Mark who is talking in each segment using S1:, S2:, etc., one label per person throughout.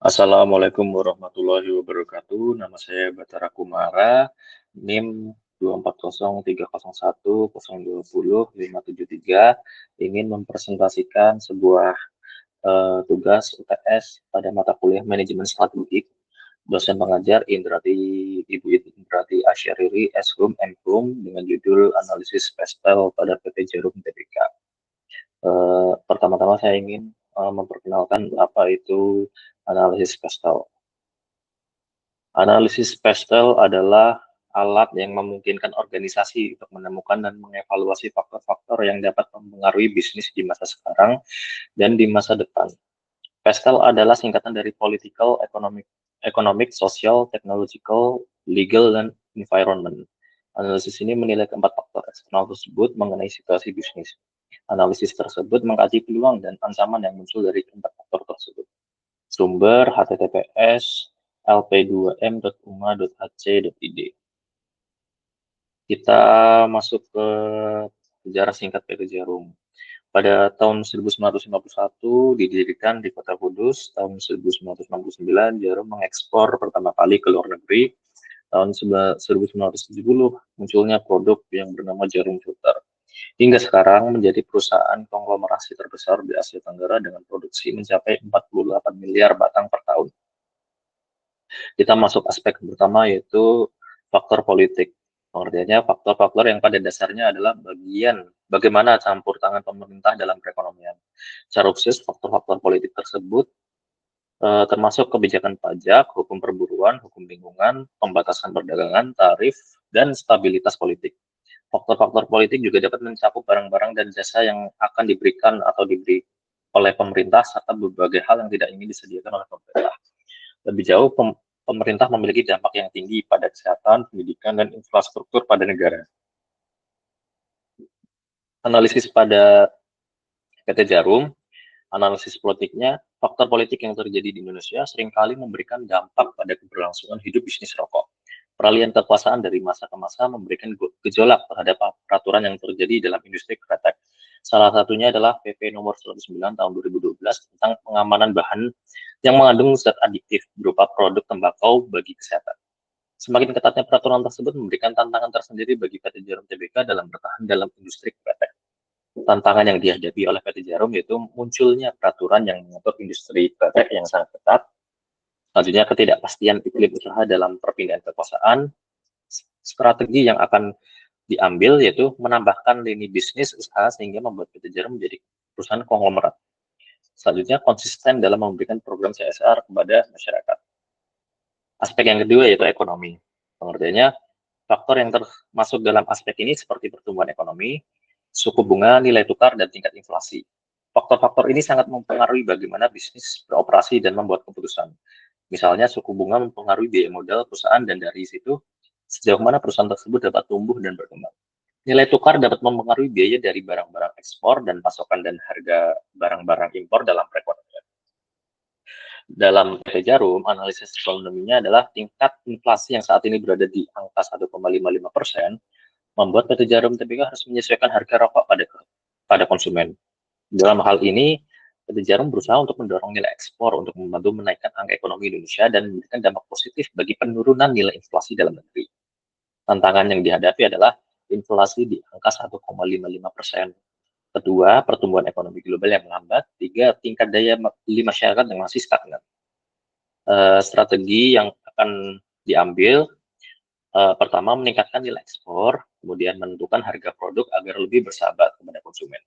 S1: Assalamualaikum warahmatullahi wabarakatuh. Nama saya Batara Kumara, NIM 2403010200573. Ingin mempresentasikan sebuah tugas UTS pada mata kuliah Manajemen Strategik. Dosen pengajar Ibu Indrati Asyariri, S.Hum, M.Hum, dengan judul Analisis Pestel pada PT Jarum TBK. Pertama-tama saya ingin memperkenalkan apa itu analisis pestel. Analisis pestel adalah alat yang memungkinkan organisasi untuk menemukan dan mengevaluasi faktor-faktor yang dapat mempengaruhi bisnis di masa sekarang dan di masa depan. Pestel adalah singkatan dari political, economic, social, technological, legal, dan environment. Analisis ini menilai keempat faktor eksternal tersebut mengenai situasi bisnis. Analisis tersebut mengkaji peluang dan ancaman yang muncul dari keempat faktor tersebut. Sumber https lp2m.uma.ac.id. Kita masuk ke sejarah singkat PT Jarum. Pada tahun 1951 didirikan di Kota Kudus. Tahun 1969 Jarum mengekspor pertama kali ke luar negeri. Tahun 1970 munculnya produk yang bernama Jarum Filter. Hingga sekarang menjadi perusahaan konglomerasi terbesar di Asia Tenggara dengan produksi mencapai 48 miliar batang per tahun. Kita masuk aspek pertama yaitu faktor politik. Pengertiannya faktor-faktor yang pada dasarnya adalah bagaimana campur tangan pemerintah dalam perekonomian. Secara khusus faktor-faktor politik tersebut termasuk kebijakan pajak, hukum perburuan, hukum lingkungan, pembatasan perdagangan, tarif, dan stabilitas politik. Faktor-faktor politik juga dapat mencakup barang-barang dan jasa yang akan diberikan atau diberi oleh pemerintah serta berbagai hal yang tidak ingin disediakan oleh pemerintah. Lebih jauh, pemerintah memiliki dampak yang tinggi pada kesehatan, pendidikan, dan infrastruktur pada negara. Analisis pada PT Jarum, analisis politiknya, faktor politik yang terjadi di Indonesia seringkali memberikan dampak pada keberlangsungan hidup bisnis rokok. Peralihan kekuasaan dari masa ke masa memberikan gejolak terhadap peraturan yang terjadi dalam industri kretek. Salah satunya adalah PP nomor 109 tahun 2012 tentang pengamanan bahan yang mengandung zat adiktif berupa produk tembakau bagi kesehatan. Semakin ketatnya peraturan tersebut memberikan tantangan tersendiri bagi PT Jarum Tbk dalam bertahan dalam industri kretek. Tantangan yang dihadapi oleh PT Jarum yaitu munculnya peraturan yang mengatur industri kretek yang sangat ketat. Selanjutnya, ketidakpastian iklim usaha dalam perpindahan kekuasaan. Strategi yang akan diambil yaitu menambahkan lini bisnis usaha sehingga membuat PT Jarum menjadi perusahaan konglomerat. Selanjutnya, konsisten dalam memberikan program CSR kepada masyarakat. Aspek yang kedua yaitu ekonomi. Pengertiannya, faktor yang termasuk dalam aspek ini seperti pertumbuhan ekonomi, suku bunga, nilai tukar, dan tingkat inflasi. Faktor-faktor ini sangat mempengaruhi bagaimana bisnis beroperasi dan membuat keputusan. Misalnya, suku bunga mempengaruhi biaya modal perusahaan dan dari situ sejauh mana perusahaan tersebut dapat tumbuh dan berkembang. Nilai tukar dapat mempengaruhi biaya dari barang-barang ekspor dan pasokan dan harga barang-barang impor dalam perekonomian. Dalam PT Jarum, analisis ekonominya adalah tingkat inflasi yang saat ini berada di angka 1,55%, membuat PT Jarum Tbk harus menyesuaikan harga rokok pada konsumen. Dalam hal ini, PT Jarum berusaha untuk mendorong nilai ekspor untuk membantu menaikkan angka ekonomi Indonesia dan memberikan dampak positif bagi penurunan nilai inflasi dalam negeri. Tantangan yang dihadapi adalah inflasi di angka 1,55%. Kedua, pertumbuhan ekonomi global yang melambat. Tiga, tingkat daya beli masyarakat yang masih stagnan. Strategi yang akan diambil, pertama meningkatkan nilai ekspor, kemudian menentukan harga produk agar lebih bersahabat kepada konsumen.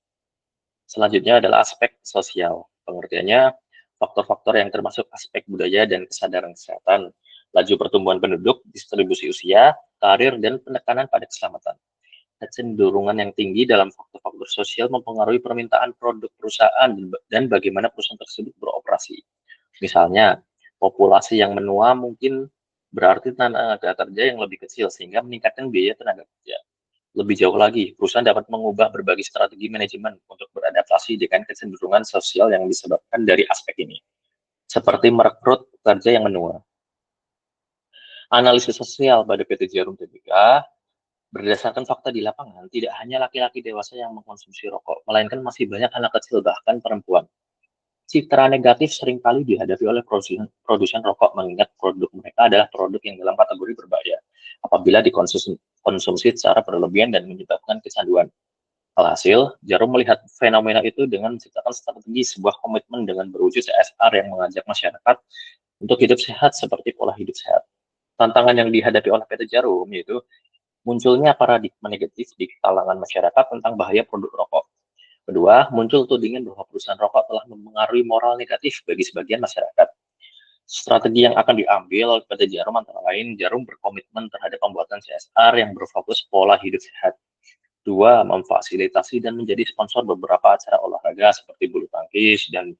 S1: Selanjutnya adalah aspek sosial. Pengertiannya, faktor-faktor yang termasuk aspek budaya dan kesadaran kesehatan, laju pertumbuhan penduduk, distribusi usia, karir, dan penekanan pada keselamatan. Kecenderungan yang tinggi dalam faktor-faktor sosial mempengaruhi permintaan produk perusahaan dan bagaimana perusahaan tersebut beroperasi. Misalnya, populasi yang menua mungkin berarti tenaga kerja yang lebih kecil sehingga meningkatkan biaya tenaga kerja. Lebih jauh lagi, perusahaan dapat mengubah berbagai strategi manajemen untuk beradaptasi dengan kecenderungan sosial yang disebabkan dari aspek ini, seperti merekrut pekerja yang menua. Analisis sosial pada PT Jarum Tbk berdasarkan fakta di lapangan, tidak hanya laki-laki dewasa yang mengkonsumsi rokok, melainkan masih banyak anak kecil bahkan perempuan. Citra negatif seringkali dihadapi oleh produsen rokok mengingat produk mereka adalah produk yang dalam kategori berbahaya apabila dikonsumsi secara berlebihan dan menyebabkan kecanduan. Alhasil, Jarum melihat fenomena itu dengan menciptakan strategi sebuah komitmen dengan berwujud CSR yang mengajak masyarakat untuk hidup sehat seperti pola hidup sehat. Tantangan yang dihadapi oleh PT Jarum yaitu munculnya paradigma negatif di kalangan masyarakat tentang bahaya produk rokok. Kedua, muncul tudingan bahwa perusahaan rokok telah mempengaruhi moral negatif bagi sebagian masyarakat. Strategi yang akan diambil oleh PT Jarum antara lain, Jarum berkomitmen terhadap pembuatan CSR yang berfokus pola hidup sehat. Dua, memfasilitasi dan menjadi sponsor beberapa acara olahraga seperti bulu tangkis dan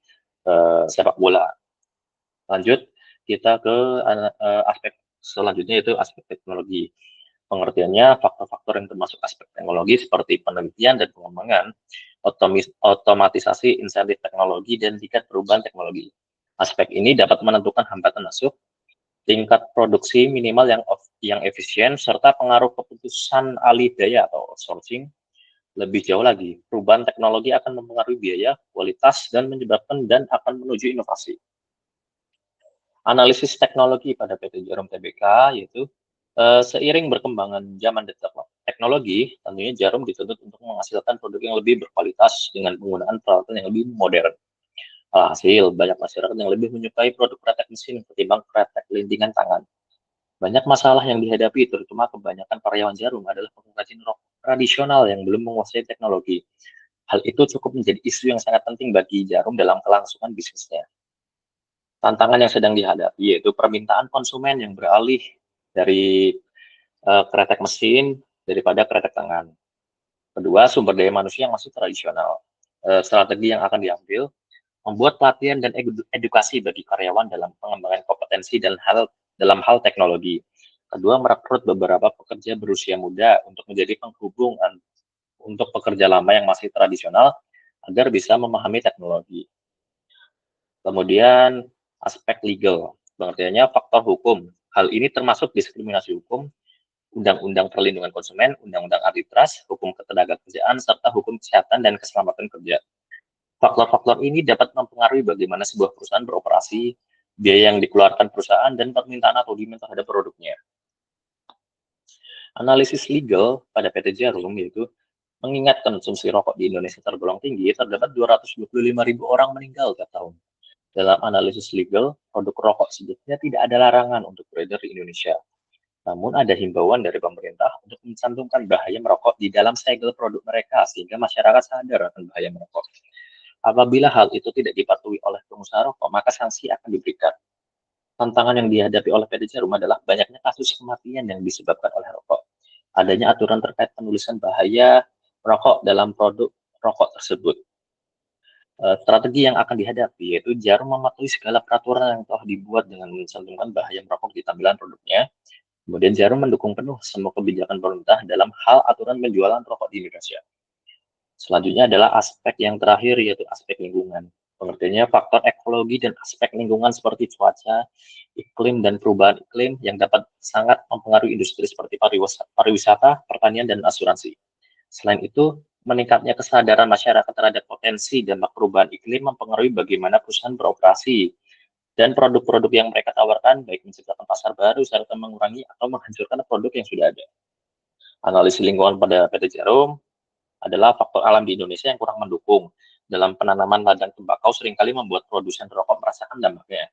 S1: sepak bola. Lanjut, kita ke aspek selanjutnya yaitu aspek teknologi. Pengertiannya, faktor-faktor yang termasuk aspek teknologi seperti penelitian dan pengembangan, otomatisasi insentif teknologi, dan tingkat perubahan teknologi. Aspek ini dapat menentukan hambatan masuk, tingkat produksi minimal yang efisien, serta pengaruh keputusan alih daya atau outsourcing. Lebih jauh lagi, perubahan teknologi akan mempengaruhi biaya, kualitas, dan menyebabkan dan akan menuju inovasi. Analisis teknologi pada PT Jarum Tbk yaitu seiring berkembangan zaman teknologi, tentunya Jarum dituntut untuk menghasilkan produk yang lebih berkualitas dengan penggunaan peralatan yang lebih modern. Alhasil, banyak masyarakat yang lebih menyukai produk kretek mesin ketimbang kretek lintingan tangan. Banyak masalah yang dihadapi, terutama kebanyakan karyawan Jarum adalah pengrajin rokok tradisional yang belum menguasai teknologi. Hal itu cukup menjadi isu yang sangat penting bagi Jarum dalam kelangsungan bisnisnya. Tantangan yang sedang dihadapi yaitu permintaan konsumen yang beralih dari kretek mesin daripada kretek tangan. Kedua, sumber daya manusia yang masih tradisional. Strategi yang akan diambil, membuat pelatihan dan edukasi bagi karyawan dalam pengembangan kompetensi dan dalam hal teknologi. Kedua, merekrut beberapa pekerja berusia muda untuk menjadi penghubung untuk pekerja lama yang masih tradisional agar bisa memahami teknologi. Kemudian aspek legal, pengertiannya faktor hukum. Hal ini termasuk diskriminasi hukum, Undang-Undang Perlindungan Konsumen, Undang-Undang Arbitras, Hukum Ketenagakerjaan, serta Hukum Kesehatan dan Keselamatan Kerja. Faktor-faktor ini dapat mempengaruhi bagaimana sebuah perusahaan beroperasi, biaya yang dikeluarkan perusahaan, dan permintaan atau demand terhadap produknya. Analisis legal pada PT Jarum yaitu mengingat konsumsi rokok di Indonesia tergolong tinggi, terdapat 225.000 orang meninggal tiap tahun. Dalam analisis legal, produk rokok sebetulnya tidak ada larangan untuk beredar di Indonesia. Namun ada himbauan dari pemerintah untuk mencantumkan bahaya merokok di dalam segel produk mereka sehingga masyarakat sadar akan bahaya merokok. Apabila hal itu tidak dipatuhi oleh pengusaha rokok, maka sanksi akan diberikan. Tantangan yang dihadapi oleh PT Jarum adalah banyaknya kasus kematian yang disebabkan oleh rokok. Adanya aturan terkait penulisan bahaya rokok dalam produk rokok tersebut. Strategi yang akan dihadapi yaitu Jarum mematuhi segala peraturan yang telah dibuat dengan mencantumkan bahaya merokok di tampilan produknya. Kemudian Jarum mendukung penuh semua kebijakan pemerintah dalam hal aturan penjualan rokok di Indonesia. Selanjutnya adalah aspek yang terakhir yaitu aspek lingkungan. Pengertiannya faktor ekologi dan aspek lingkungan seperti cuaca, iklim, dan perubahan iklim yang dapat sangat mempengaruhi industri seperti pariwisata, pertanian, dan asuransi. Selain itu, meningkatnya kesadaran masyarakat terhadap potensi dampak perubahan iklim mempengaruhi bagaimana perusahaan beroperasi dan produk-produk yang mereka tawarkan, baik menciptakan pasar baru serta mengurangi atau menghancurkan produk yang sudah ada. Analisis lingkungan pada PT Jarum adalah faktor alam di Indonesia yang kurang mendukung. Dalam penanaman ladang tembakau seringkali membuat produsen rokok merasakan dampaknya.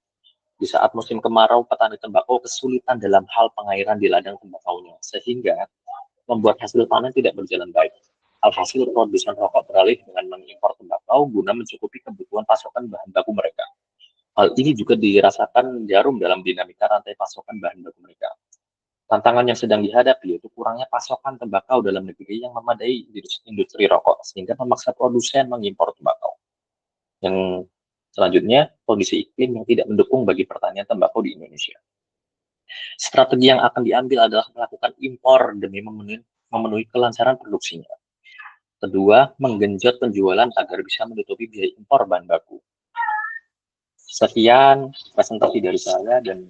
S1: Di saat musim kemarau, petani tembakau kesulitan dalam hal pengairan di ladang tembakaunya, sehingga membuat hasil panen tidak berjalan baik. Alhasil, produsen rokok beralih dengan mengimpor tembakau guna mencukupi kebutuhan pasokan bahan baku mereka. Hal ini juga dirasakan Jarum dalam dinamika rantai pasokan bahan baku mereka. Tantangan yang sedang dihadapi yaitu kurangnya pasokan tembakau dalam negeri yang memadai industri rokok, sehingga memaksa produsen mengimpor tembakau. Yang selanjutnya, kondisi iklim yang tidak mendukung bagi pertanian tembakau di Indonesia. Strategi yang akan diambil adalah melakukan impor demi memenuhi kelancaran produksinya. Kedua, menggenjot penjualan agar bisa menutupi biaya impor bahan baku. Sekian presentasi dari saya dan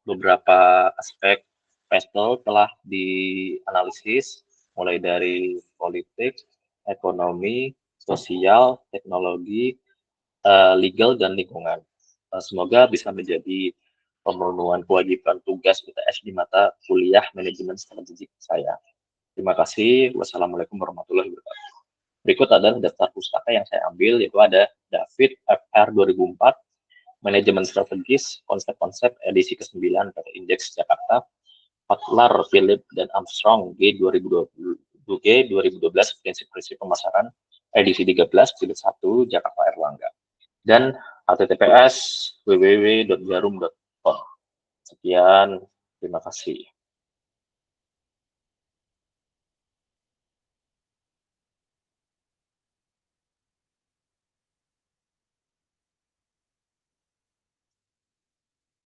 S1: beberapa aspek PESTEL telah dianalisis mulai dari politik, ekonomi, sosial, teknologi, legal, dan lingkungan. Semoga bisa menjadi pemenuhan kewajiban tugas UTS di mata kuliah manajemen strategik saya. Terima kasih. Wassalamualaikum warahmatullahi wabarakatuh. Berikut adalah daftar pustaka yang saya ambil, yaitu ada David FR 2004, Manajemen Strategis, Konsep-Konsep edisi ke-9 pada Indeks Jakarta, Butler, Philip, dan Armstrong G 2012 Prinsip-Prinsip Pemasaran edisi 13 jilid 1 Jakarta Erlangga, dan https www.jarum.com. Sekian, terima kasih.